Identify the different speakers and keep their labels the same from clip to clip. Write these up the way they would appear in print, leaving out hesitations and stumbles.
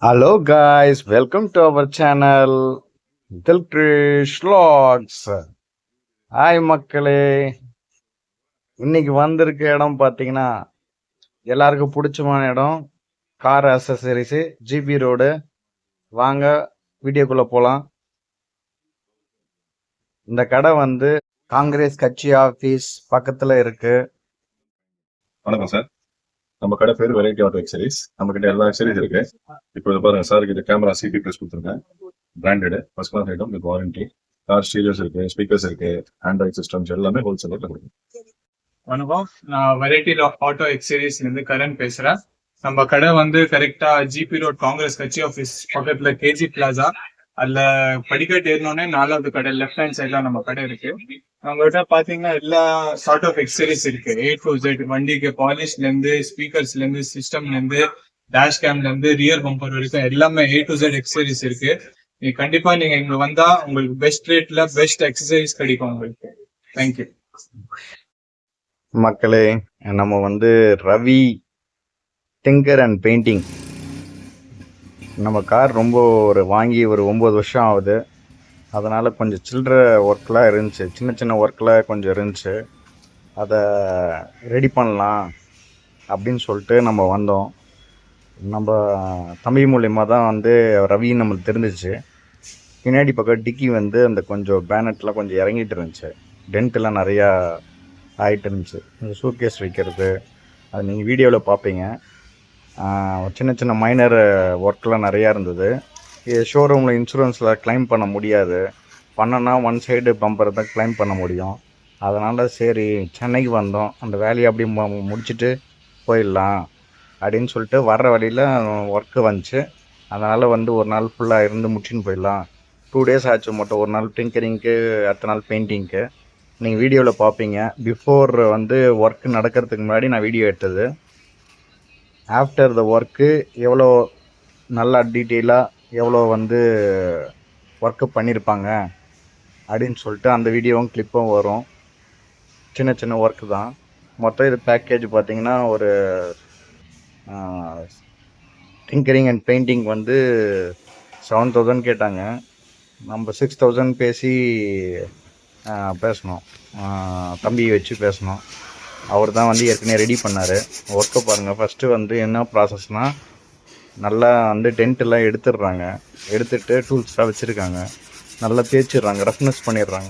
Speaker 1: Hello guys, welcome to our channel Dilkrish Vlogs. Hi மக்களே, இன்னைக்கு வந்திருக்க இடம் பார்த்தீங்கன்னா எல்லாருக்கும் பிடிச்சமான இடம். Car accessories GB road. வாங்க வீடியோக்குள்ள போலாம். இந்த கடை வந்து காங்கிரஸ் கட்சி ஆபீஸ் பக்கத்துல இருக்கு.
Speaker 2: வணக்கம் சார். நம்ம கடை பேர் வெரைட்டி ஆட்டோ எக்ஸசரிஸ். நம்ம கிட்ட எல்லா எக்ஸசரிஸ் இருக்கு. இப்போ பாருங்க சார், இது கேமரா சிபி பிளஸ் கொடுத்துருக்கேன். Branded first class item with warranty. Car stereos இருக்கு, ஸ்பீக்கர்ஸ் இருக்கு, ஆண்ட்ராய்ட் சிஸ்டம்ஸ் எல்லாமே ஹோல்சேல் ரேட்ல கொடுக்கும்.
Speaker 3: வணக்கம், நான் வெரைட்டி ஆட்டோ எக்ஸசரிஸ்ல இருந்து கரண் பேசுறேன். நம்ம கடை வந்து கரெக்டா ஜிபி ரோட் காங்கிரஸ் கட்சி ஆஃபீஸ் பக்கத்துல கேஜி பிளாசா. அதுல படிக்கட்டு ஏறினோடனே 4வது கடை லெஃப்ட் ஹேண்ட் சைட்ல நம்ம கடை இருக்கு. நம்மகிட்ட பாத்தீங்கன்னா எல்லா சார்ட் ஆஃப் எக்ஸசரிஸ் இருக்கு. A to Z, வண்டிக்கு பாலிஷ்ல இருந்து ஸ்பீக்கர்ஸ்ல இருந்து சிஸ்டம்ல இருந்து டேஷ் கேம்ல இருந்து ரியர் பம்பர் வரைக்கும் எல்லாமே A to Z எக்ஸசரிஸ் இருக்கு. கண்டிப்பா நீங்க இங்க வந்தா உங்களுக்கு பெஸ்ட் ரேட்ல பெஸ்ட் எக்ஸசரிஸ் கிடைக்கும் உங்களுக்கு. தேங்க்யூ
Speaker 1: மக்களே, நம்ம வந்து ரவி டிங்கர் அண்ட் பெயிண்டிங். நம்ம கார் ரொம்ப வாங்கி ஒரு 9 வருஷம் ஆகுது. அதனால் கொஞ்சம் சில்லற ஒர்க்லாம் இருந்துச்சு, சின்ன சின்ன ஒர்க்கில் கொஞ்சம் இருந்துச்சு. அதை ரெடி பண்ணலாம் அப்படின்னு சொல்லிட்டு நம்ம வந்தோம். நம்ம தம்பி மூலிமா தான் வந்து ரவி நம்மளுக்கு தெரிஞ்சிச்சு. பின்னாடி பக்கம் டிக்கி வந்து அந்த கொஞ்சம் பேனட்லாம் கொஞ்சம் இறங்கிட்டு இருந்துச்சு, டென்ட்லாம் நிறையா ஆகிட்டு இருந்துச்சு. இந்த சூட்கேஸ் வைக்கிறது அது நீங்கள் வீடியோவில் பார்ப்பீங்க. சின்ன சின்ன மைனர் ஒர்க்லாம் நிறையா இருந்தது. இது ஷோரூமில் இன்சூரன்ஸில் கிளைம் பண்ண முடியாது. பண்ணனா ஒன் சைடு பம்பர் தான் கிளைம் பண்ண முடியும். அதனால் சரி சென்னைக்கு வந்தோம், அந்த வேலையை அப்படி முடிச்சுட்டு போயிடலாம் அப்படின்னு சொல்லிட்டு வர்ற வழியில் ஒர்க்கு வந்துச்சு. அதனால் வந்து ஒரு நாள் ஃபுல்லாக இருந்து முடிச்சுன்னு போயிடலாம். 2 டேஸ் ஆச்சு மட்டும். ஒரு நாள் டிங்கரிங்க்கு, அடுத்த நாள் பெயிண்டிங்க்கு. நீங்கள் வீடியோவில் பார்ப்பீங்க. பிஃபோர் வந்து ஒர்க்கு நடக்கிறதுக்கு முன்னாடி நான் வீடியோ எடுத்தது. ஆஃப்டர் த ஒர்க்கு எவ்வளோ நல்லா டீட்டெயிலாக எவ்வளோ வந்து ஒர்க்கு பண்ணியிருப்பாங்க அப்படின்னு சொல்லிட்டு அந்த வீடியோவும் கிளிப்பும் வரும். சின்ன சின்ன ஒர்க்கு தான். மொத்தம் இது பேக்கேஜ் பார்த்திங்கன்னா ஒரு டிங்கரிங் அண்ட் பெயிண்டிங் வந்து 7,000 கேட்டாங்க. நம்ம 6,000 பேசி பேசணும். தம்பி வச்சு பேசணும். அவர் தான் வந்து ஏற்கனவே ரெடி பண்ணார். ஒர்க்கை பாருங்கள். ஃபஸ்ட்டு வந்து என்ன ப்ராசஸ்னால், நல்லா வந்து டென்ட்டெல்லாம் எடுத்துடுறாங்க. எடுத்துகிட்டு டூல்ஸ்லாம் வச்சுருக்காங்க, நல்லா தேய்ச்சிடுறாங்க, ரஃப்னஸ் பண்ணிடுறாங்க.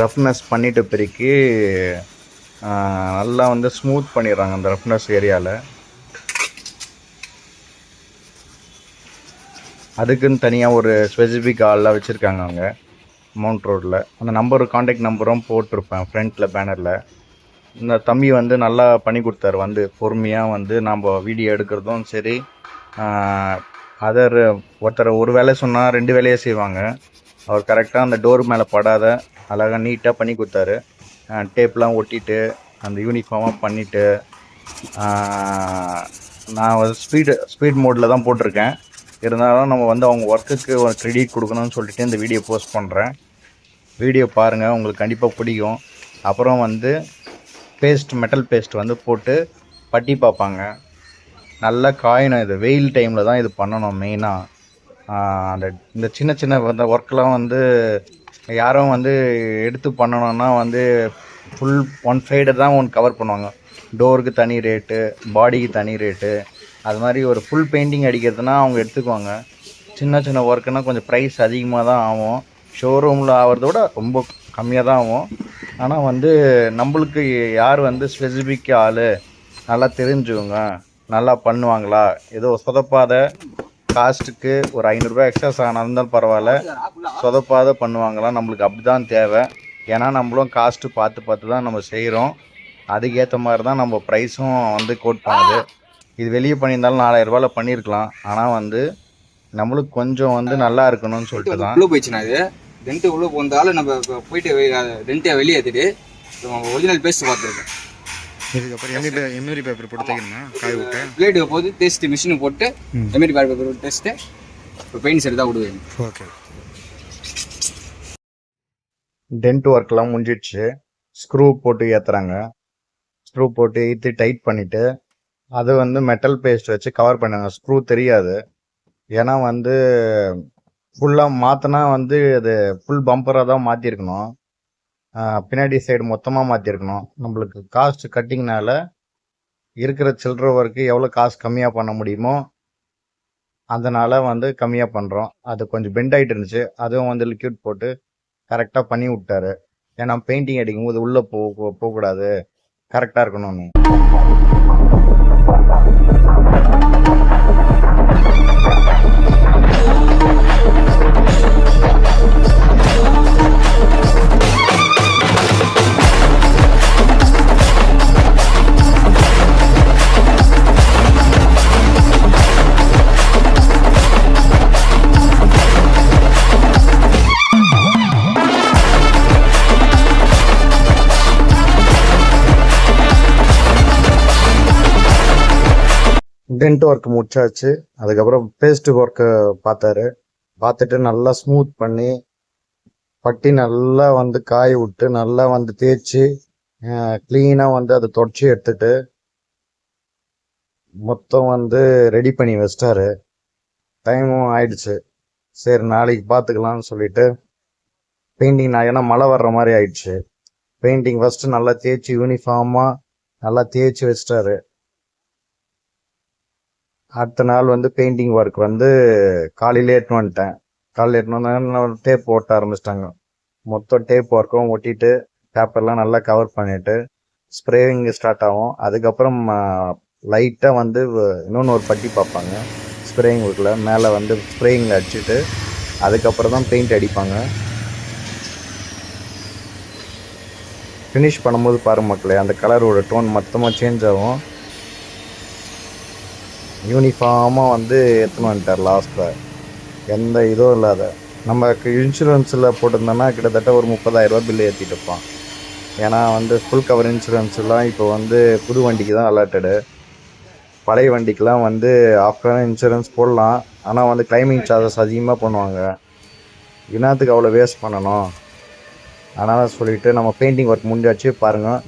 Speaker 1: ரஃப்னஸ் பண்ணிட்ட பிறகு நல்லா வந்து ஸ்மூத் பண்ணிடுறாங்க அந்த ரஃப்னஸ் ஏரியாவில். அதுக்குன்னு தனியாக ஒரு ஸ்பெசிஃபிக் ஆள்லாம் வச்சுருக்காங்க அவங்க மவுண்ட் ரோட்டில். அந்த நம்பர், காண்டாக்ட் நம்பரும் போட்டிருப்பேன் ஃப்ரண்ட்டில் பேனரில். இந்த தம்பி வந்து நல்லா பண்ணி கொடுத்தாரு. வந்து பொறுமையாக வந்து நம்ம வீடியோ எடுக்கிறதும் சரி, ஒருத்தர் ஒரு வேலை சொன்னால் 2 வேலையை செய்வாங்க. அவர் கரெக்டாக அந்த டோர் மேலே படாத அழகாக நீட்டாக பண்ணி கொடுத்தாரு. டேப்லாம் ஒட்டிட்டு அந்த யூனிஃபார்மாக பண்ணிவிட்டு, நான் ஸ்பீட் மோடில் தான் போட்டிருக்கேன். இருந்தாலும் நம்ம வந்து அவங்க ஒர்க்குக்கு ஒரு க்ரெடிட் கொடுக்கணும்னு சொல்லிட்டு இந்த வீடியோ போஸ்ட் பண்ணுறேன். வீடியோ பாருங்கள், உங்களுக்கு கண்டிப்பாக பிடிக்கும். அப்புறம் வந்து மெட்டல் பேஸ்ட் வந்து போட்டு பட்டி பார்ப்பாங்க. நல்லா காயணும். இது வெயில் டைமில் தான் இது பண்ணணும் மெயினாக. இந்த சின்ன சின்ன ஒர்க்கெலாம் வந்து யாரும் வந்து எடுத்து பண்ணணுன்னா வந்து ஃபுல் ஒன் சைடு தான் ஒன்று கவர் பண்ணுவாங்க. டோருக்கு தனி ரேட்டு, பாடிக்கு தனி ரேட்டு. அது மாதிரி ஒரு ஃபுல் பெயிண்டிங் அடிக்கிறதுனா அவங்க எடுத்துக்குவாங்க. சின்ன சின்ன ஒர்க்குனால் கொஞ்சம் ப்ரைஸ் அதிகமாக தான் ஆகும். ஷோரூமில் ஆகிறதோட ரொம்ப கம்மியாக தான் ஆகும். ஆனால் வந்து நம்மளுக்கு யார் வந்து ஸ்பெசிஃபிக் ஆள், நல்லா தெரிஞ்சவங்க, நல்லா பண்ணுவாங்களா, ஏதோ சொதப்பாத காஸ்ட்டுக்கு ஒரு 500 ரூபா எக்ஸ்ட்ரா இருந்தாலும் பரவாயில்ல, சொதப்பாத பண்ணுவாங்களா, நம்மளுக்கு அப்படி தான் தேவை. ஏன்னா நம்மளும் காஸ்ட்டு பார்த்து தான் நம்ம செய்கிறோம். அதுக்கேற்ற மாதிரி தான் நம்ம ப்ரைஸும் வந்து கோட் பண்ணுது. இது வெளியே பண்ணியிருந்தாலும் 4,000 ரூபாயில் பண்ணியிருக்கலாம். ஆனால் வந்து நம்மளுக்கு கொஞ்சம் வந்து நல்லா இருக்கணும்னு சொல்லிட்டு தான்.
Speaker 4: உள்ளே போயிடுச்சுன்னா இது டென்ட்டு உள்ளே போந்தாலும் நம்ம போயிட்டு டென்ட்டை வெளியே ஏற்றிட்டு நம்ம ஒரிஜினல் பேஸ்ட் பார்த்துருக்கோம்.
Speaker 1: இதுக்கப்புறம் எம்யூரி பேப்பர் போட்டு தைக்கணுமா, காய விட்டு
Speaker 4: பிளேடு போது டெஸ்ட்டு மிஷினு போட்டு எம்யூரி பேப்பர் டெஸ்ட்டு இப்போ பெயிண்ட் செட் தான் விடுவேன்.
Speaker 1: ஓகே. டென்ட் ஒர்க்லாம் முடிஞ்சிடுச்சு. ஸ்க்ரூ போட்டு ஏற்றுறாங்க. ஸ்க்ரூ போட்டு ஏற்றி டைட் பண்ணிவிட்டு அது வந்து மெட்டல் பேஸ்ட் வச்சு கவர் பண்ணாங்க. ஸ்க்ரூ தெரியாது. ஏன்னா வந்து ஃபுல்லாக மாற்றினா வந்து அது ஃபுல் பம்பராக தான் மாற்றிருக்கணும். பின்னாடி சைடு மொத்தமாக மாற்றிருக்கணும். நம்மளுக்கு காஸ்ட் கட்டிங்னால இருக்கிற சில்லற ஒர்க்கு எவ்வளோ காசு கம்மியாக பண்ண முடியுமோ அதனால வந்து கம்மியாக பண்ணுறோம். அது கொஞ்சம் பெண்ட் ஆகிட்டு இருந்துச்சு. அதுவும் வந்து லிக்விட் போட்டு கரெக்டாக பண்ணி விட்டாரு. ஏன்னா பெயிண்டிங் அடிக்கும்போது உள்ளே போகக்கூடாது, கரெக்டாக இருக்கணும்னு. டென்ட் ஒர்க் முடிச்சாச்சு. அதுக்கப்புறம் பேஸ்ட் ஒர்க்கு பார்த்தாரு. பார்த்துட்டு நல்லா ஸ்மூத் பண்ணி பட்டி நல்லா வந்து காய விட்டு நல்லா வந்து தேய்ச்சி க்ளீனாக வந்து அதை தொடச்சி எடுத்துட்டு மொத்தம் வந்து ரெடி பண்ணி வச்சிட்டாரு. டைமும் ஆயிடுச்சு. சரி நாளைக்கு பார்த்துக்கலாம்னு சொல்லிட்டு பெயிண்டிங் நான் ஏன்னா மழை வர்ற மாதிரி ஆயிடுச்சு. பெயிண்டிங் ஃபஸ்ட்டு நல்லா தேய்ச்சி யூனிஃபார்மாக நல்லா தேய்ச்சி வச்சிட்டாரு. அடுத்த நாள் வந்து பெயிண்டிங் ஒர்க் வந்து காலையிலே எடுத்துன்னு வந்துட்டேன். காலையில் எடுத்துன்னு வந்தேன், டேப் ஓட்ட ஆரம்பிச்சிட்டாங்க. மொத்தம் டேப் ஒர்க்கும் ஒட்டிட்டு பேப்பர்லாம் நல்லா கவர் பண்ணிட்டு ஸ்ப்ரேயிங் ஸ்டார்ட் ஆகும். அதுக்கப்புறம் லைட்டாக வந்து இன்னொன்று ஒரு பட்டி பார்ப்பாங்க ஸ்ப்ரேயிங் ஒர்க்கில். மேலே வந்து ஸ்ப்ரேயிங்கில் அடிச்சுட்டு அதுக்கப்புறம் தான் பெயிண்ட் அடிப்பாங்க. ஃபினிஷ் பண்ணும்போது பாருங்க மக்களே, அந்த கலரோட டோன் மொத்தமாக சேஞ்ச் ஆகும். யூனிஃபார்மாக வந்து எடுத்துன்னு வந்துட்டார் லாஸ்ட்டில், எந்த இதுவும் இல்லாத. நமக்கு இன்சூரன்ஸில் போட்டிருந்தோன்னா கிட்டத்தட்ட ஒரு 30,000 பில்லு ஏற்றிட்டு இருப்பான். ஏன்னா வந்து ஃபுல் கவர் இன்சூரன்ஸ்லாம் இப்போ வந்து புது வண்டிக்கு தான் அலாட்டடு. பழைய வண்டிக்கெலாம் வந்து ஆஃப்டர் இன்சூரன்ஸ் போடலாம். ஆனால் வந்து கிளைமிங் சார்ஜஸ் அதிகமாக பண்ணுவாங்க. இனத்துக்கு அவ்வளோ வேஸ்ட் பண்ணணும். அதனால் சொல்லிவிட்டு நம்ம பெயிண்டிங் ஒர்க் முடிஞ்சாச்சு. பாருங்கள்,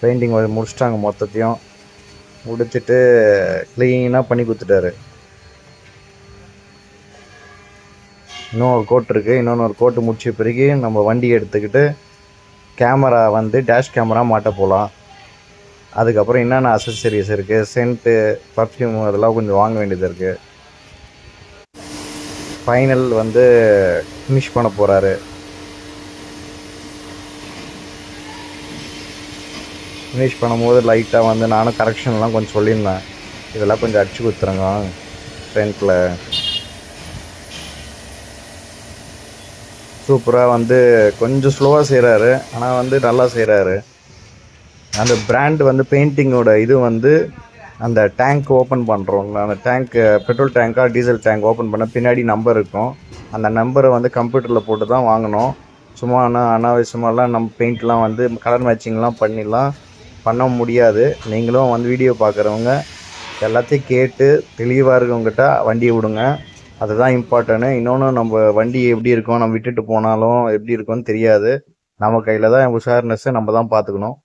Speaker 1: பெயிண்டிங் ஒர்க் முடிச்சிட்டாங்க. மொத்தத்தையும் முடிச்சுட்டு க்ளீனாக பண்ணி கொடுத்துட்டாரு. இன்னும் ஒரு கோட் இருக்குது. இன்னொன்று கோட்டு முடிச்ச பிறகு நம்ம வண்டி எடுத்துக்கிட்டு கேமரா வந்து டேஷ் கேமரா மாட்ட போகலாம். அதுக்கப்புறம் என்னென்ன அசசரிஸ் இருக்குது, சென்ட்டு, பர்ஃப்யூம் அதெல்லாம் கொஞ்சம் வாங்க வேண்டியது இருக்குது. ஃபைனல் வந்து ஃபினிஷ் பண்ண போகிறாரு. ஃபினிஷ் பண்ணும்போது லைட்டாக வந்து நானும் கரெக்ஷன்லாம் கொஞ்சம் சொல்லியிருந்தேன். இதெல்லாம் கொஞ்சம் அடிச்சு கொடுத்துருங்க ஃப்ரண்ட்டில். சூப்பராக வந்து கொஞ்சம் ஸ்லோவாக செய்கிறாரு, ஆனால் வந்து நல்லா செய்கிறாரு. அந்த பிராண்ட் வந்து பெயிண்டிங்கோட இது வந்து அந்த டேங்க் ஓப்பன் பண்ணுறோம். அந்த டேங்க்கு பெட்ரோல் டேங்காக டீசல் டேங்க் ஓப்பன் பண்ண பின்னாடி நம்பர் இருக்கும். அந்த நம்பரை வந்து கம்ப்யூட்டரில் போட்டு தான் வாங்கணும். சும்மா அனாவசியமாலாம் நம்ம பெயிண்ட்லாம் வந்து கலர் மேட்சிங்லாம் பண்ண முடியாது. நீங்களும் வந்து வீடியோ பார்க்குறவங்க எல்லாத்தையும் கேட்டு தெளிவாக இருக்கவங்ககிட்ட வண்டியை விடுங்க. அதுதான் இம்பார்ட்டன்ட்டு. இன்னொன்று, நம்ம வண்டி எப்படி இருக்கும், நம்ம விட்டுட்டு போனாலும் எப்படி இருக்கும்னு தெரியாது. நம்ம கையில் தான் உஷார்னஸ்ஸை நம்ம தான் பார்த்துக்கணும்.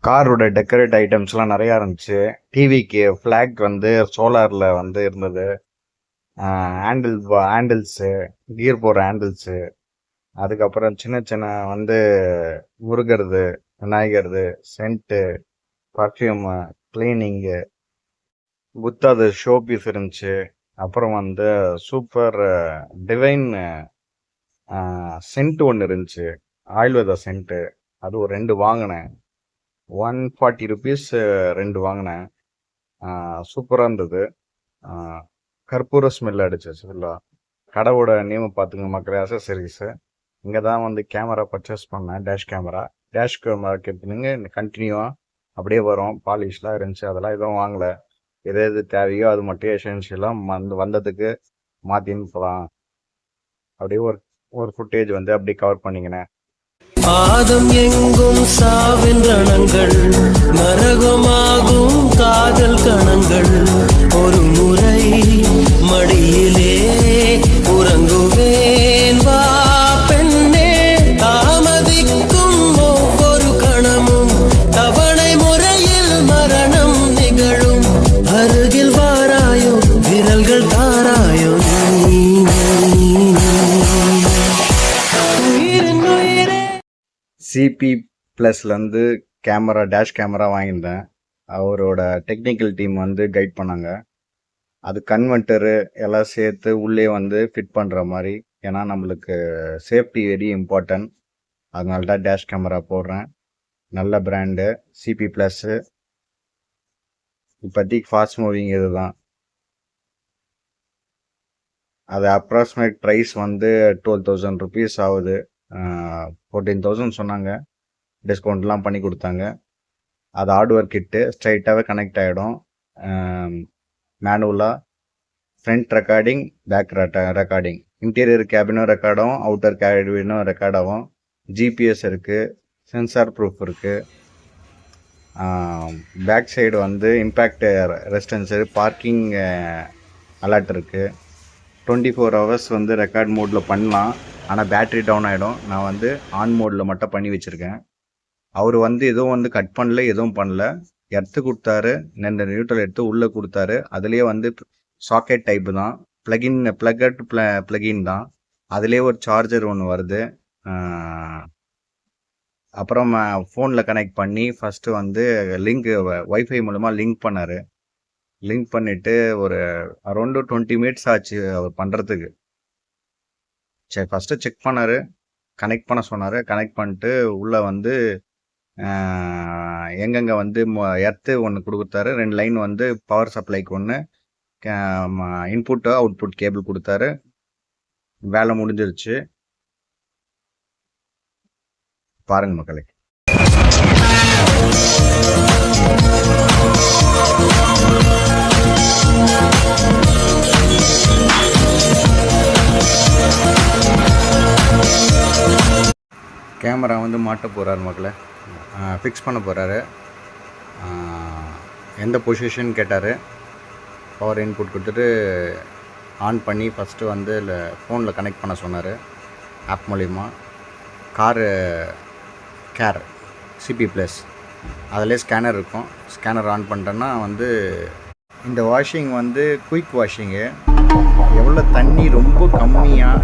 Speaker 1: காரோட டெக்கரேட் ஐட்டம்ஸ்லாம் நிறையா இருந்துச்சு. டிவிக்கு ஃப்ளாக் வந்து சோலாரில் வந்து இருந்தது. ஹேண்டில்ஸு, கியர் போடுற ஹேண்டில்ஸு, அதுக்கப்புறம் சின்ன சின்ன வந்து முருகருது, விநாயகருது, சென்ட்டு, பர்ஃப்யூமு, க்ளீனிங்கு, புத்தாது ஷோ பீஸ் இருந்துச்சு. அப்புறம் வந்து சூப்பர் டிவைன் சென்ட் ஒன்று இருந்துச்சு, ஆயுர்வேதா சென்ட்டு. அது ஒரு 2 வாங்கினேன். 140 ருபீஸ் 2 வாங்கினேன். சூப்பராக இருந்தது. கற்பூர ஸ்மெல் அடிச்சிச்சு ஃபுல்லாக. கடையோட நேம் பார்த்துங்க மக்களே, அசசரிஸு. இங்கே தான் வந்து கேமரா பர்ச்சேஸ் பண்ணேன், டேஷ் கேமரா. டேஷ் கேமரா கேட்பீங்க கண்டினியூவாக அப்படியே வரும். பாலிஷ்லாம் இருந்துச்சு, அதெல்லாம் எதுவும் வாங்கலை. எது எது தேவையோ அது மட்டும் எசென்ஷியலாக வந்ததுக்கு மாற்றின்னு போகலாம். அப்படியே ஒரு ஃபுட்டேஜ் வந்து அப்படியே கவர் பண்ணிக்கினேன்.
Speaker 5: ஆதம் எங்கும் சாவின் ரணங்கள், நரகமாகும் காதல் கணங்கள். ஒரு முறை மடியிலே உறங்குவேன் வா பெண்ணே. தாமதிக்கும் ஒவ்வொரு கணமும் தவணை முறையில் மரணம் நிகழும். அருகில் வாராயோ, விரல்கள் தாராயோ
Speaker 1: சிபி ப்ளஸ்லேருந்து டேஷ் கேமரா வாங்கியிருந்தேன். அவரோட டெக்னிக்கல் டீம் வந்து கைட் பண்ணாங்க. அது கன்வெர்ட்டரு எல்லாம் சேர்த்து உள்ளே வந்து ஃபிட் பண்ணுற மாதிரி. ஏன்னா நம்மளுக்கு சேஃப்டி வெரி இம்பார்ட்டன்ட். அதனால தான் டேஷ் கேமரா போடுறேன். நல்ல பிராண்டு சிபி ப்ளஸ்ஸு. இப்போதைக்கு ஃபாஸ்ட் மூவிங் இது தான். அது அப்ராக்சிமேட் ப்ரைஸ் வந்து 12,000 rupees ஆகுது. 14,000 சொன்னாங்க. டிஸ்கவுண்ட்லாம் பண்ணி கொடுத்தாங்க. அது ஹார்ட்வேர் கிட்டு ஸ்ட்ரைட்டாகவே கனெக்ட் ஆகிடும். மேனுவலாக front recording, back recording, interior கேபினும் ரெக்கார்ட் ஆகும், அவுட்டர் கேபினும் ரெக்கார்ட் ஆகும். ஜிபிஎஸ் இருக்குது, சென்சார் ப்ரூஃப் இருக்குது. பேக் சைடு வந்து இம்பேக்ட் ரெசிஸ்டன்ஸு, பார்க்கிங் அலர்ட் இருக்குது. 24 hours வந்து ரெக்கார்ட் மோடில் பண்ணலாம். ஆனால் பேட்ரி டவுன் ஆகிடும். நான் வந்து ஆன் மோடில் மட்டும் பண்ணி வச்சுருக்கேன். அவர் வந்து எதுவும் வந்து கட் பண்ணல, எதுவும் பண்ணல. எடுத்து கொடுத்தாரு, 2 நியூட்ரல் எடுத்து உள்ளே கொடுத்தாரு. அதுலேயே வந்து சாக்கெட் டைப்பு தான், ப்ளகின் தான். அதுலேயே ஒரு சார்ஜர் ஒன்று வருது. அப்புறம் ஃபோனில் கனெக்ட் பண்ணி ஃபஸ்ட்டு வந்து வைஃபை மூலமாக லிங்க் பண்ணார். லிங்க் பண்ணிவிட்டு ஒரு அரௌண்டு 20 minutes ஆச்சு அவர் பண்ணுறதுக்கு. சரி, ஃபஸ்ட்டு செக் பண்ணார், கனெக்ட் பண்ண சொன்னார். கனெக்ட் பண்ணிட்டு உள்ளே வந்து எங்கெங்கே வந்து எர்த்து ஒன்று கொடுத்தாரு. 2 லைன் வந்து பவர் சப்ளைக்கு ஒன்று, இன்புட்டு அவுட்புட் கேபிள் கொடுத்தாரு. வேலை முடிஞ்சிருச்சு. பாருங்க மக்களே. கேமரா வந்து மாட்ட போகிறாரு மக்களே. ஃபிக்ஸ் பண்ண போகிறாரு. எந்த பொசிஷன் கேட்டார். பவர் இன்புட் கொடுத்துட்டு ஆன் பண்ணி ஃபஸ்ட்டு வந்து ஃபோனில் கனெக்ட் பண்ண சொன்னார். ஆப் மூலிமா கேர் சிபி ப்ளஸ் அதிலே ஸ்கேனர் இருக்கும். ஸ்கேனர் ஆன் பண்ணிட்டேன்னா வந்து இந்த வாஷிங் வந்து குயிக் வாஷிங்கு. எவ்வளோ தண்ணி ரொம்ப கம்மியாக